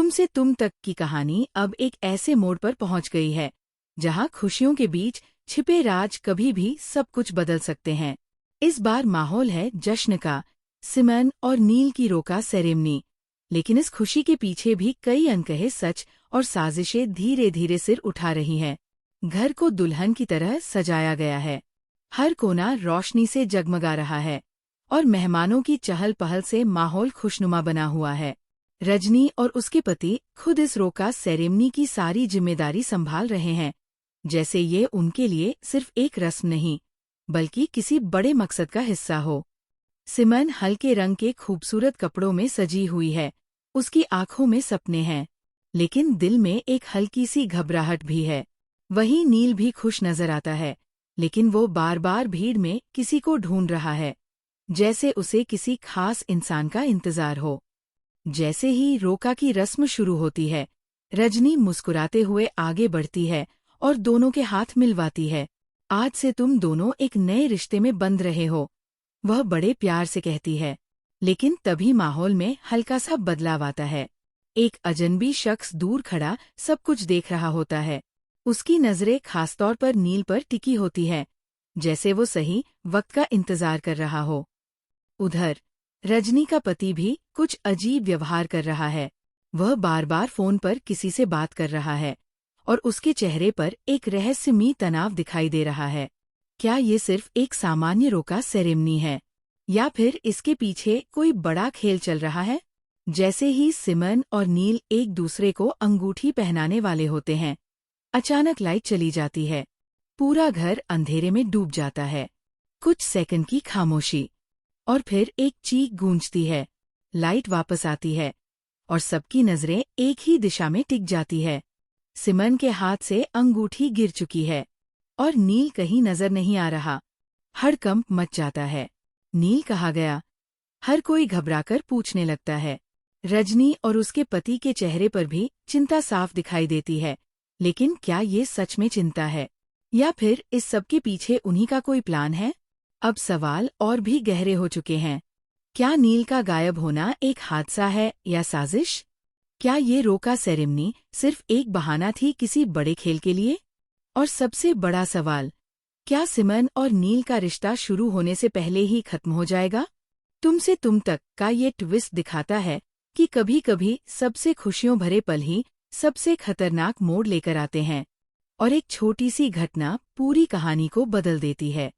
तुमसे तुम तक की कहानी अब एक ऐसे मोड़ पर पहुंच गई है जहां खुशियों के बीच छिपे राज कभी भी सब कुछ बदल सकते हैं। इस बार माहौल है जश्न का, सिमन और नील की रोका सेरेमनी। लेकिन इस खुशी के पीछे भी कई अनकहे सच और साजिशें धीरे धीरे सिर उठा रही हैं। घर को दुल्हन की तरह सजाया गया है, हर कोना रोशनी से जगमगा रहा है और मेहमानों की चहल पहल से माहौल खुशनुमा बना हुआ है। रजनी और उसके पति खुद इस रोका सेरेमनी की सारी जिम्मेदारी संभाल रहे हैं, जैसे ये उनके लिए सिर्फ एक रस्म नहीं बल्कि किसी बड़े मकसद का हिस्सा हो। सिमन हल्के रंग के खूबसूरत कपड़ों में सजी हुई है, उसकी आंखों में सपने हैं, लेकिन दिल में एक हल्की सी घबराहट भी है। वहीं नील भी खुश नजर आता है, लेकिन वो बार बार भीड़ में किसी को ढूंढ रहा है, जैसे उसे किसी खास इंसान का इंतजार हो। जैसे ही रोका की रस्म शुरू होती है, रजनी मुस्कुराते हुए आगे बढ़ती है और दोनों के हाथ मिलवाती है। आज से तुम दोनों एक नए रिश्ते में बंध रहे हो, वह बड़े प्यार से कहती है। लेकिन तभी माहौल में हल्का सा बदलाव आता है। एक अजनबी शख्स दूर खड़ा सब कुछ देख रहा होता है। उसकी नजरें खासतौर पर नील पर टिकी होती है, जैसे वो सही वक्त का इंतजार कर रहा हो। उधर रजनी का पति भी कुछ अजीब व्यवहार कर रहा है। वह बार बार फोन पर किसी से बात कर रहा है और उसके चेहरे पर एक रहस्यमयी तनाव दिखाई दे रहा है। क्या ये सिर्फ एक सामान्य रोका सेरेमनी है या फिर इसके पीछे कोई बड़ा खेल चल रहा है? जैसे ही सिमन और नील एक दूसरे को अंगूठी पहनाने वाले होते हैं, अचानक लाइट चली जाती है। पूरा घर अंधेरे में डूब जाता है। कुछ सेकंड की खामोशी और फिर एक चीख गूंजती है। लाइट वापस आती है और सबकी नजरें एक ही दिशा में टिक जाती है। सिमन के हाथ से अंगूठी गिर चुकी है और नील कहीं नजर नहीं आ रहा। हड़कंप मच जाता है। नील कहाँ गया? हर कोई घबराकर पूछने लगता है। रजनी और उसके पति के चेहरे पर भी चिंता साफ दिखाई देती है, लेकिन क्या ये सच में चिंता है या फिर इस सब के पीछे उन्हीं का कोई प्लान है? अब सवाल और भी गहरे हो चुके हैं। क्या नील का गायब होना एक हादसा है या साजिश? क्या ये रोका सेरेमनी सिर्फ एक बहाना थी किसी बड़े खेल के लिए? और सबसे बड़ा सवाल, क्या सिमन और नील का रिश्ता शुरू होने से पहले ही खत्म हो जाएगा? तुमसे तुम तक का ये ट्विस्ट दिखाता है कि कभी कभी सबसे खुशियों भरे पल ही सबसे खतरनाक मोड़ लेकर आते हैं और एक छोटी सी घटना पूरी कहानी को बदल देती है।